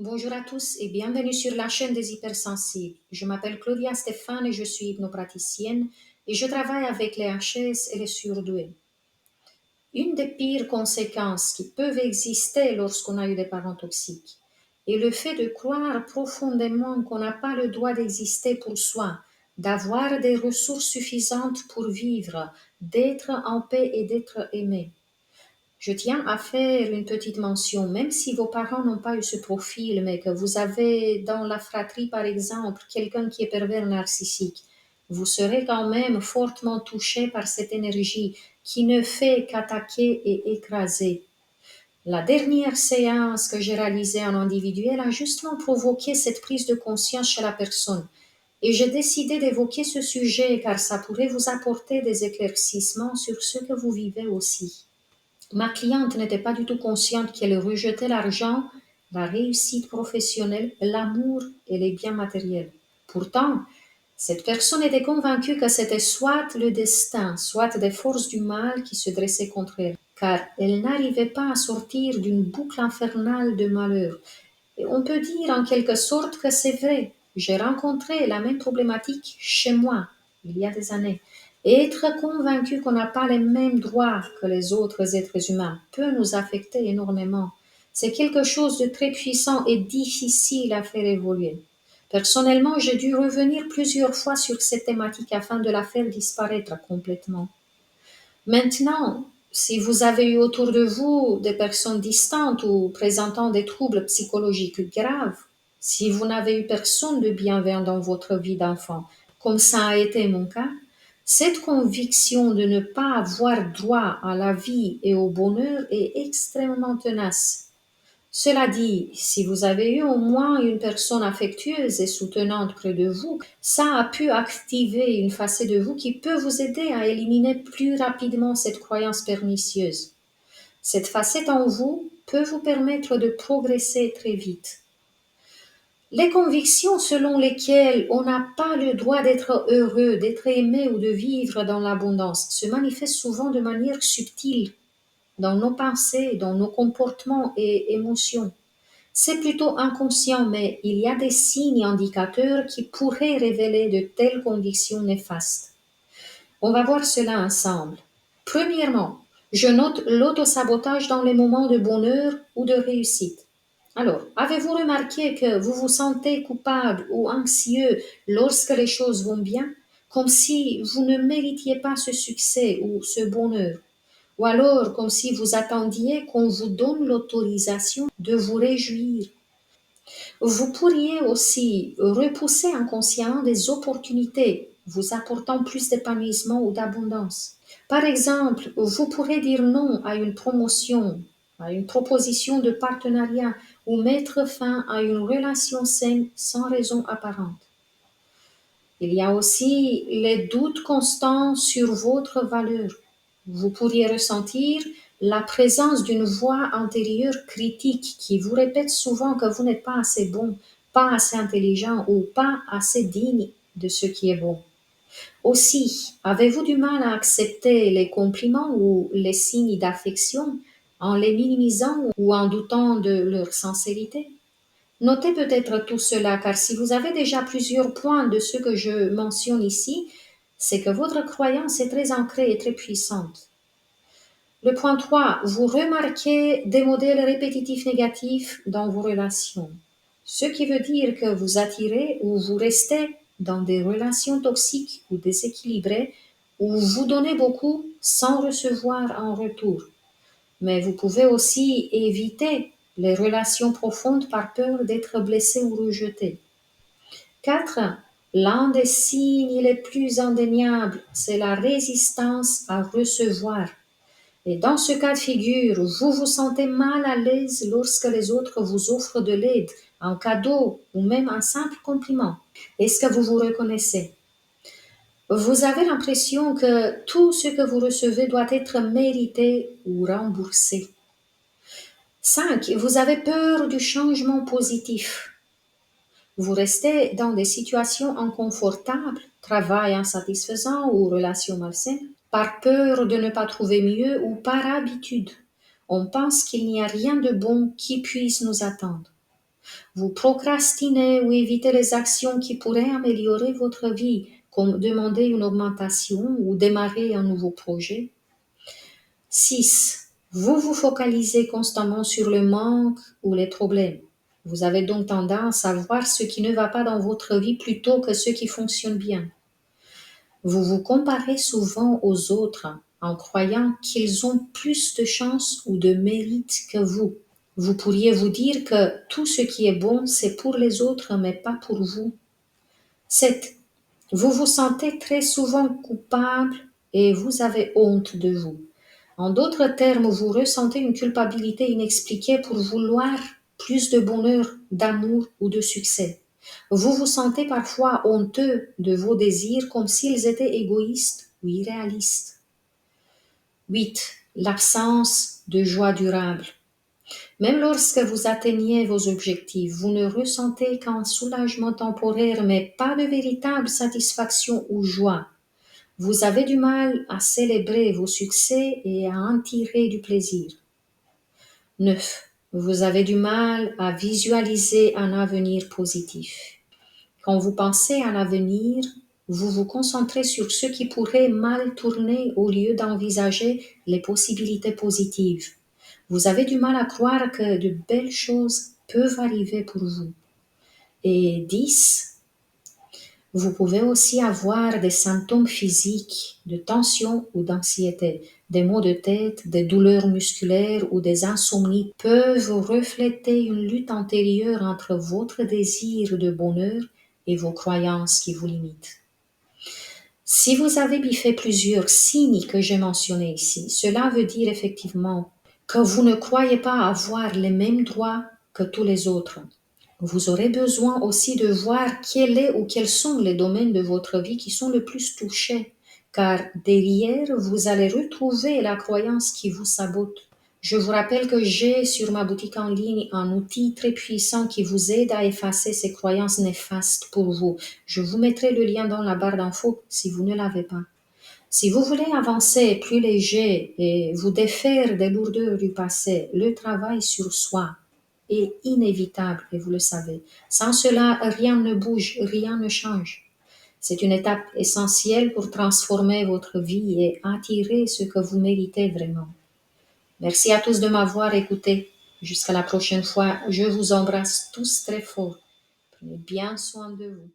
Bonjour à tous et bienvenue sur la chaîne des hypersensibles. Je m'appelle Claudia Stéphane et je suis hypnopraticienne et je travaille avec les HS et les surdoués. Une des pires conséquences qui peuvent exister lorsqu'on a eu des parents toxiques est le fait de croire profondément qu'on n'a pas le droit d'exister pour soi, d'avoir des ressources suffisantes pour vivre, d'être en paix et d'être aimé. Je tiens à faire une petite mention, même si vos parents n'ont pas eu ce profil, mais que vous avez dans la fratrie, par exemple, quelqu'un qui est pervers narcissique, vous serez quand même fortement touché par cette énergie qui ne fait qu'attaquer et écraser. La dernière séance que j'ai réalisée en individuel a justement provoqué cette prise de conscience chez la personne. Et j'ai décidé d'évoquer ce sujet car ça pourrait vous apporter des éclaircissements sur ce que vous vivez aussi. Ma cliente n'était pas du tout consciente qu'elle rejetait l'argent, la réussite professionnelle, l'amour et les biens matériels. Pourtant, cette personne était convaincue que c'était soit le destin, soit des forces du mal qui se dressaient contre elle, car elle n'arrivait pas à sortir d'une boucle infernale de malheur. Et on peut dire en quelque sorte que c'est vrai. J'ai rencontré la même problématique chez moi il y a des années. Être convaincu qu'on n'a pas les mêmes droits que les autres êtres humains peut nous affecter énormément. C'est quelque chose de très puissant et difficile à faire évoluer. Personnellement, j'ai dû revenir plusieurs fois sur cette thématique afin de la faire disparaître complètement. Maintenant, si vous avez eu autour de vous des personnes distantes ou présentant des troubles psychologiques graves, si vous n'avez eu personne de bienveillant dans votre vie d'enfant, comme ça a été mon cas, cette conviction de ne pas avoir droit à la vie et au bonheur est extrêmement tenace. Cela dit, si vous avez eu au moins une personne affectueuse et soutenante près de vous, ça a pu activer une facette de vous qui peut vous aider à éliminer plus rapidement cette croyance pernicieuse. Cette facette en vous peut vous permettre de progresser très vite. Les convictions selon lesquelles on n'a pas le droit d'être heureux, d'être aimé ou de vivre dans l'abondance se manifestent souvent de manière subtile dans nos pensées, dans nos comportements et émotions. C'est plutôt inconscient, mais il y a des signes indicateurs qui pourraient révéler de telles conditions néfastes. On va voir cela ensemble. Premièrement, je note l'autosabotage dans les moments de bonheur ou de réussite. Alors, avez-vous remarqué que vous vous sentez coupable ou anxieux lorsque les choses vont bien, comme si vous ne méritiez pas ce succès ou ce bonheur, ou alors comme si vous attendiez qu'on vous donne l'autorisation de vous réjouir? Vous pourriez aussi repousser inconsciemment des opportunités vous apportant plus d'épanouissement ou d'abondance. Par exemple, vous pourrez dire non à une promotion, à une proposition de partenariat ou mettre fin à une relation saine sans raison apparente. Il y a aussi les doutes constants sur votre valeur. Vous pourriez ressentir la présence d'une voix intérieure critique qui vous répète souvent que vous n'êtes pas assez bon, pas assez intelligent ou pas assez digne de ce qui est bon. Aussi, avez-vous du mal à accepter les compliments ou les signes d'affection en les minimisant ou en doutant de leur sincérité? Notez peut-être tout cela, car si vous avez déjà plusieurs points de ce que je mentionne ici, c'est que votre croyance est très ancrée et très puissante. Le point 3, vous remarquez des modèles répétitifs négatifs dans vos relations, ce qui veut dire que vous attirez ou vous restez dans des relations toxiques ou déséquilibrées où vous donnez beaucoup sans recevoir en retour. Mais vous pouvez aussi éviter les relations profondes par peur d'être blessé ou rejeté. 4. L'un des signes les plus indéniables, c'est la résistance à recevoir. Et dans ce cas de figure, vous vous sentez mal à l'aise lorsque les autres vous offrent de l'aide, un cadeau ou même un simple compliment. Est-ce que vous vous reconnaissez? Vous avez l'impression que tout ce que vous recevez doit être mérité ou remboursé. 5. Vous avez peur du changement positif. Vous restez dans des situations inconfortables, travail insatisfaisant ou relations malsaines, par peur de ne pas trouver mieux ou par habitude. On pense qu'il n'y a rien de bon qui puisse nous attendre. Vous procrastinez ou évitez les actions qui pourraient améliorer votre vie, comme demander une augmentation ou démarrer un nouveau projet. 6. Vous vous focalisez constamment sur le manque ou les problèmes. Vous avez donc tendance à voir ce qui ne va pas dans votre vie plutôt que ce qui fonctionne bien. Vous vous comparez souvent aux autres en croyant qu'ils ont plus de chance ou de mérite que vous. Vous pourriez vous dire que tout ce qui est bon, c'est pour les autres, mais pas pour vous. 7. Vous vous sentez très souvent coupable et vous avez honte de vous. En d'autres termes, vous ressentez une culpabilité inexpliquée pour vouloir plus de bonheur, d'amour ou de succès. Vous vous sentez parfois honteux de vos désirs comme s'ils étaient égoïstes ou irréalistes. 8. L'absence de joie durable. Même lorsque vous atteignez vos objectifs, vous ne ressentez qu'un soulagement temporaire, mais pas de véritable satisfaction ou joie. Vous avez du mal à célébrer vos succès et à en tirer du plaisir. 9. Vous avez du mal à visualiser un avenir positif. Quand vous pensez à l'avenir, vous vous concentrez sur ce qui pourrait mal tourner au lieu d'envisager les possibilités positives. Vous avez du mal à croire que de belles choses peuvent arriver pour vous. Et 10. Vous pouvez aussi avoir des symptômes physiques de tension ou d'anxiété. Des maux de tête, des douleurs musculaires ou des insomnies peuvent refléter une lutte antérieure entre votre désir de bonheur et vos croyances qui vous limitent. Si vous avez biffé plusieurs signes que j'ai mentionnés ici, cela veut dire effectivement que vous ne croyez pas avoir les mêmes droits que tous les autres. Vous aurez besoin aussi de voir quel est ou quels sont les domaines de votre vie qui sont le plus touchés, car derrière, vous allez retrouver la croyance qui vous sabote. Je vous rappelle que j'ai sur ma boutique en ligne un outil très puissant qui vous aide à effacer ces croyances néfastes pour vous. Je vous mettrai le lien dans la barre d'infos si vous ne l'avez pas. Si vous voulez avancer plus léger et vous défaire des lourdeurs du passé, le travail sur soi est inévitable et vous le savez. Sans cela, rien ne bouge, rien ne change. C'est une étape essentielle pour transformer votre vie et attirer ce que vous méritez vraiment. Merci à tous de m'avoir écouté. Jusqu'à la prochaine fois, je vous embrasse tous très fort. Prenez bien soin de vous.